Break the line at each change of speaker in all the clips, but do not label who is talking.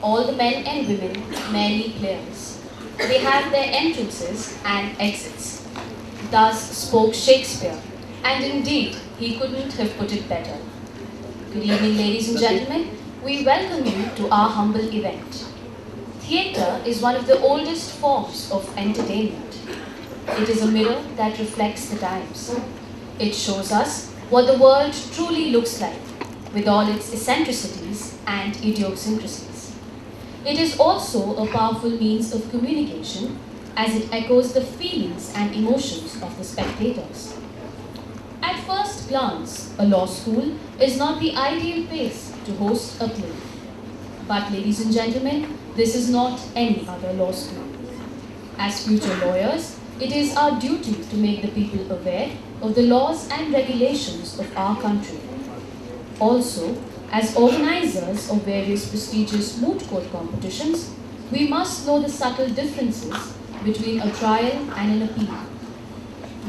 all the men and women merely players. They have their entrances and exits. Thus spoke Shakespeare, and indeed he couldn't have put it better. Good evening, ladies and gentlemen. We welcome you to our humble event. Theatre is one of the oldest forms of entertainment. It is a mirror that reflects the times. It shows us what the world truly looks like, with all its eccentricities and idiosyncrasies. It is also a powerful means of communication as it echoes the feelings and emotions of the spectators. At first glance, a law school is not the ideal place to host a play. But ladies and gentlemen, this is not any other law school. As future lawyers, it is our duty to make the people aware of the laws and regulations of our country. Also, as organizers of various prestigious moot court competitions, we must know the subtle differences between a trial and an appeal.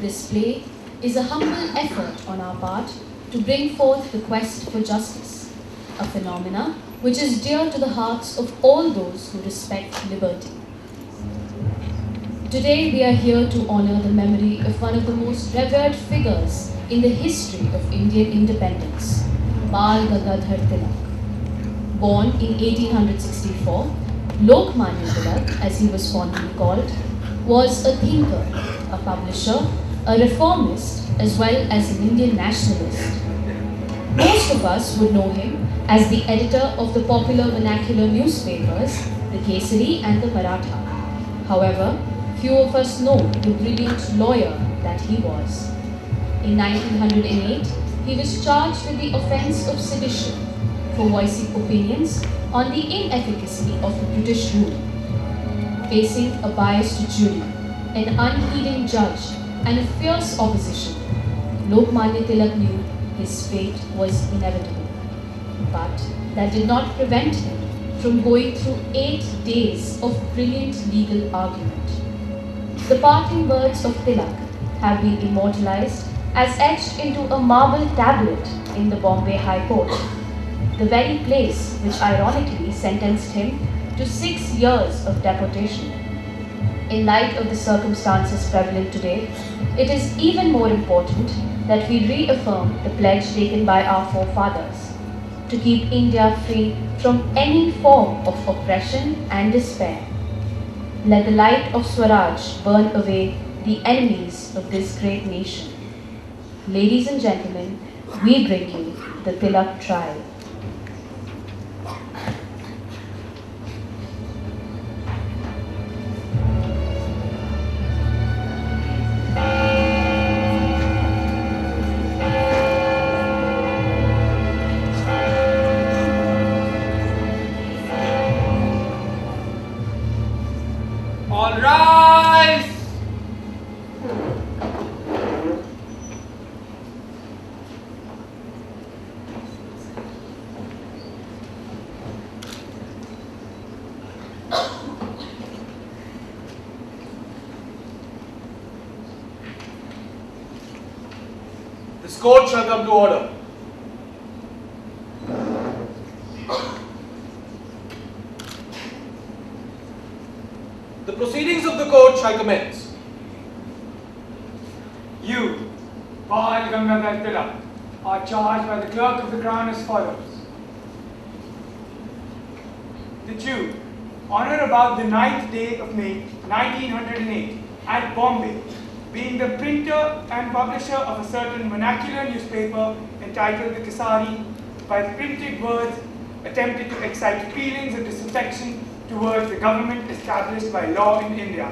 This play is a humble effort on our part to bring forth the quest for justice, a phenomena which is dear to the hearts of all those who respect liberty. Today we are here to honor the memory of one of the most revered figures in the history of Indian independence, Bal Gangadhar Tilak. Born in 1864, Lokmanya Tilak, as he was fondly called, was a thinker, a publisher, a reformist, as well as an Indian nationalist. Most of us would know him as the editor of the popular vernacular newspapers, the Kesari and the Maratha. However, few of us know the brilliant lawyer that he was. In 1908, he was charged with the offence of sedition for voicing opinions on the inefficacy of the British rule. Facing a biased jury, an unheeding judge, and a fierce opposition, Lokmanya Tilak knew his fate was inevitable. But that did not prevent him from going through 8 days of brilliant legal argument. The parting words of Tilak have been immortalized as etched into a marble tablet in the Bombay High Court, the very place which ironically sentenced him to 6 years of deportation. In light of the circumstances prevalent today, it is even more important that we reaffirm the pledge taken by our forefathers to keep India free from any form of oppression and despair. Let the light of Swaraj burn away the enemies of this great nation. Ladies and gentlemen, we bring you the Tilak trial.
All rise! This court shall come to order. The proceedings of the court shall commence.
You, Bal Gangadhar Tilak, are charged by the clerk of the crown as follows. That you, on or about the 9th day of May 1908, at Bombay, being the printer and publisher of a certain vernacular newspaper entitled the Kesari, by the printed words attempted to excite feelings of disaffection towards the government established by law in India.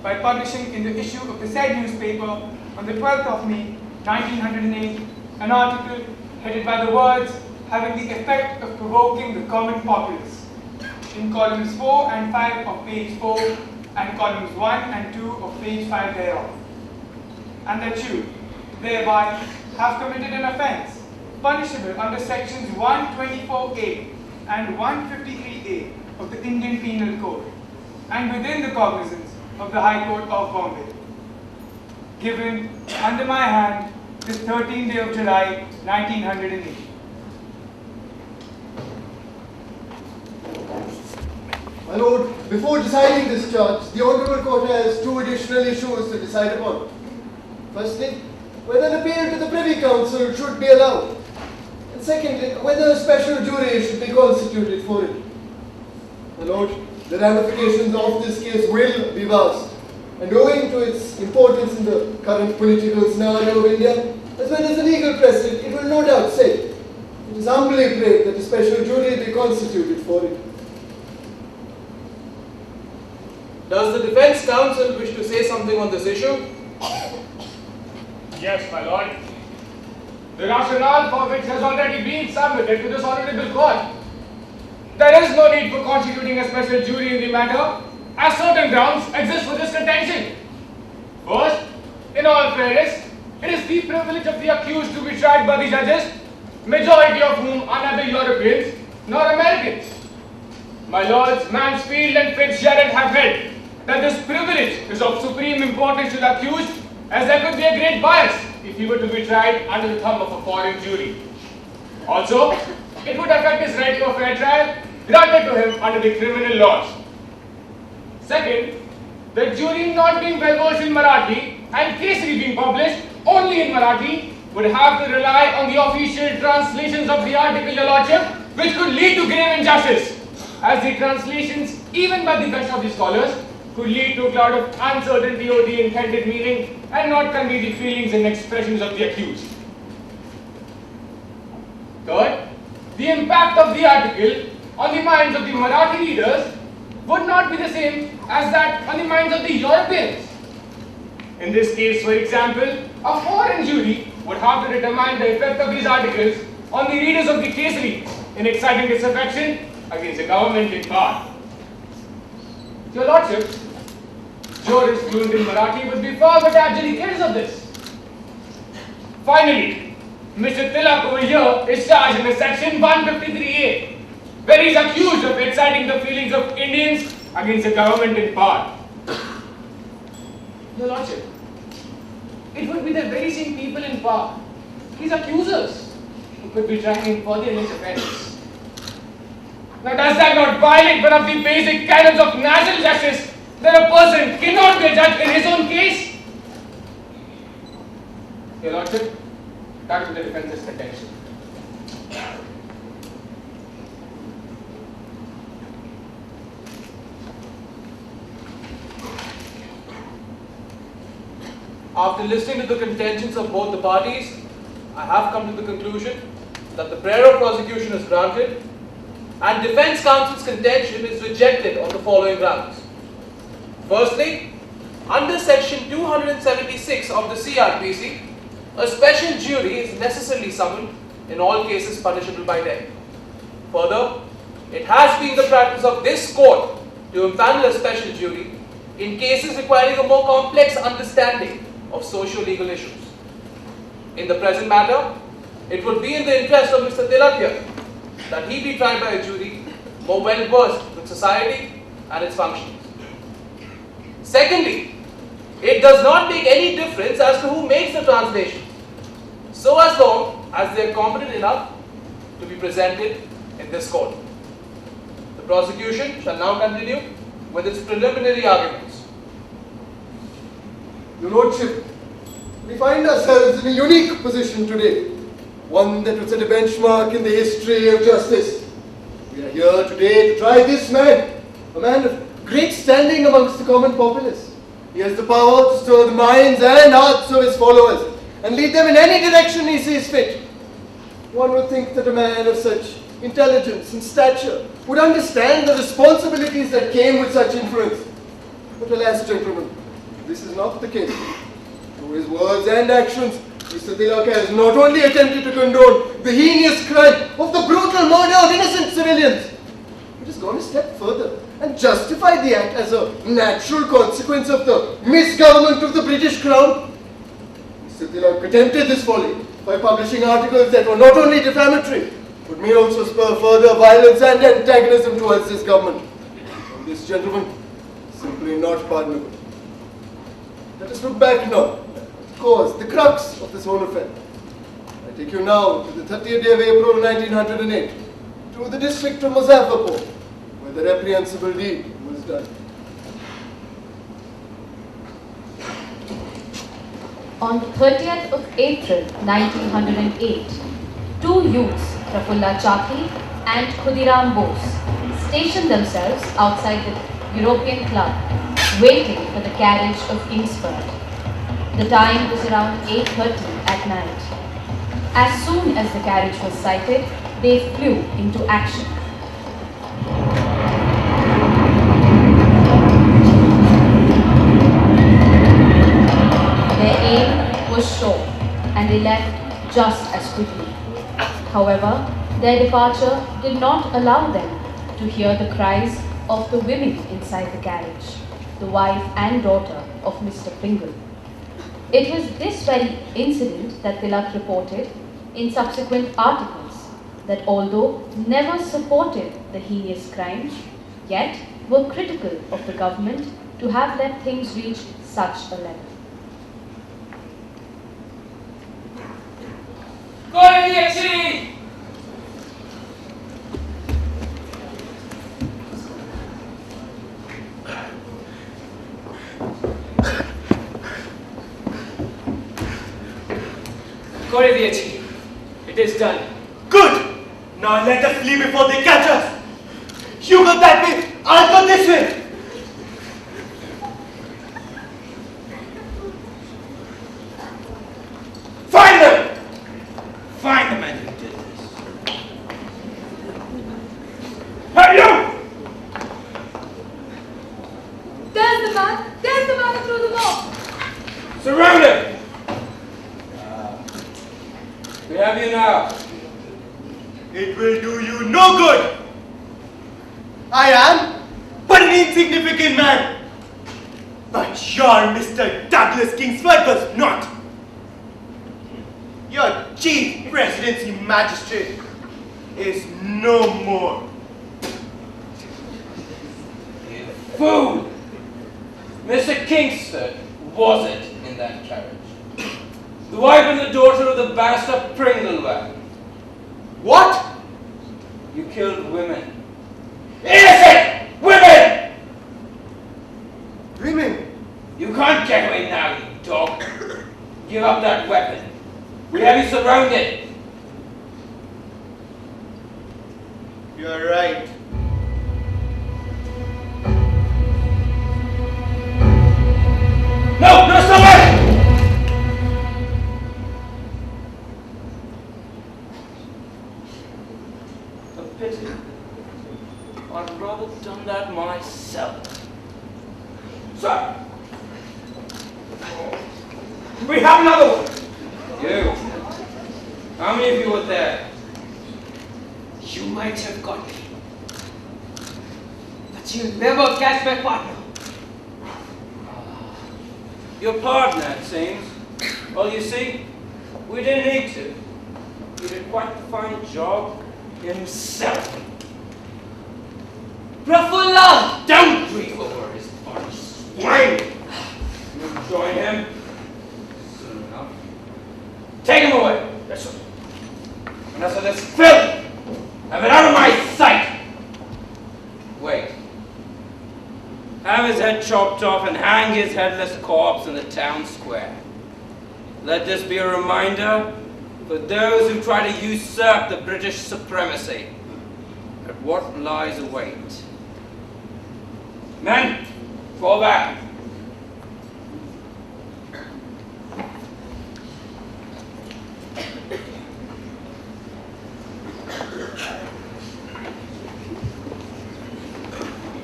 By publishing in the issue of the said newspaper on the 12th of May 1908 an article headed by the words having the effect of provoking the common populace, in columns 4 and 5 of page 4 and columns 1 and 2 of page 5 thereof, and that you thereby have committed an offence punishable under sections 124A and 153A of the Indian Penal Code, and within the cognizance of the High Court of Bombay. Given under my hand this 13th day of July, 1908.
My lord, before deciding this charge, the Honourable Court has two additional issues to decide upon. Firstly, whether an appeal to the Privy Council should be allowed. And secondly, whether a special jury should be constituted for it. My lord, the ramifications of this case will be vast, and owing to its importance in the current political scenario of India, as well as the legal precedent, it will no doubt say, it is humbly prayed that a special jury be constituted for it.
Does the Defence Counsel wish to say something on this issue?
Yes, my lord. The rationale for which has already been submitted to this honourable court. There is no need for constituting a special jury in the matter, as certain grounds exist for this contention. First, in all fairness, it is the privilege of the accused to be tried by the judges, majority of whom are neither Europeans nor Americans. My lords Mansfield and Fitzgerald have held that this privilege is of supreme importance to the accused, as there could be a great bias if he were to be tried under the thumb of a foreign jury. Also, it would affect his right to a fair trial granted to him under the criminal laws. Second, the jury not being well versed in Marathi and Kesari being published only in Marathi would have to rely on the official translations of the article, Your Lordship, which could lead to grave injustice, as the translations, even by the best of the scholars, could lead to a cloud of uncertainty over the intended meaning and not convey the feelings and expressions of the accused. Third, the impact of the article on the minds of the Marathi readers would not be the same as that on the minds of the Europeans. In this case, for example, a foreign jury would have to determine the effect of these articles on the readers of the Kesari in exciting disaffection against the government in power. Your Lordship, jurists fluent in Marathi would be far better adjudicators of this. Finally, Mr. Tilak over here is charged in section 153A, where he is accused of exciting the feelings of Indians against the government in power. Your Lordship, it would be the very same people in power, his accusers, who could be trying him for the alleged offence. Now, does that not violate one of the basic canons of natural justice, that a person cannot be a judge in his own case? Your Lordship, that is the defence's contention.
After listening to the contentions of both the parties, I have come to the conclusion that the prayer of prosecution is granted and Defence Counsel's contention is rejected on the following grounds. Firstly, under section 276 of the CRPC, a special jury is necessarily summoned in all cases punishable by death. Further, it has been the practice of this court to impanel a special jury in cases requiring a more complex understanding of socio-legal issues. In the present matter, it would be in the interest of Mr. Tilak here that he be tried by a jury more well versed with society and its functions. Secondly, it does not make any difference as to who makes the translation, so as long as they are competent enough to be presented in this court. The prosecution shall now continue with its preliminary arguments.
Your Lordship, we find ourselves in a unique position today, one that would set a benchmark in the history of justice. We are here today to try this man, a man of great standing amongst the common populace. He has the power to stir the minds and hearts of his followers and lead them in any direction he sees fit. One would think that a man of such intelligence and stature would understand the responsibilities that came with such influence. But alas, gentlemen, this is not the case. Through his words and actions, Mr. Tilak has not only attempted to condone the heinous crime of the brutal murder of innocent civilians, but has gone a step further and justified the act as a natural consequence of the misgovernment of the British Crown. Mr. Tilak attempted this folly by publishing articles that were not only defamatory, but may also spur further violence and antagonism towards this government. And this, gentlemen, is simply not pardonable. Let us look back now. Cause, the crux of this whole affair. I take you now to the 30th day of April 1908, to the district of Muzaffarpur, where but the reprehensible deed was done.
On the 30th of April 1908, two youths, Prafullah Chaki and Khudiram Bose, stationed themselves outside the European Club, waiting for the carriage of Kingsford. The time was around 8:30 at night. As soon as the carriage was sighted, they flew into action. Their aim was sure, and they left just as quickly. However, their departure did not allow them to hear the cries of the women inside the carriage, the wife and daughter of Mr. Pringle. It was this very incident that Tilak reported in subsequent articles, that although never supported the heinous crime, yet were critical of the government to have let things reach such a level.
It is done.
Good! Now let us flee before they catch us. You go that way, I'll go this way. Find them! Find the man who did this. Hey, you!
There's the man! There's the man who threw the ball!
Surround him!
We have you now.
It will do you no good. I am but an insignificant man. But your Mr. Douglas Kingsford was not. Your chief presidency magistrate is no more.
You fool! Mr. Kingsford wasn't in that carriage. The wife and the daughter of the barrister Pringle were.
What?
You killed women. Innocent women!
Women!
You can't get away now, you dog. Give up that weapon. We have you surrounded.
You're right.
No, no, stop it! A pity. I'd rather done that myself.
Sir! We have another one!
You. How many of you were there?
You might have got me, but you'll never catch my partner.
Your partner, it seems. Well, you see, we didn't need to. He did quite a fine job himself.
Prafullah!
Don't grieve over his body, swine! You'll join him soon enough. Take him away. Yes, sir. And as for this filth, have it out of my sight. Wait. Have his head chopped off and hang his headless corpse in the town square. Let this be a reminder for those who try to usurp the British supremacy at what lies await. Men, fall back.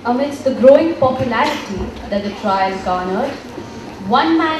Amidst the growing popularity that the trial garnered, one man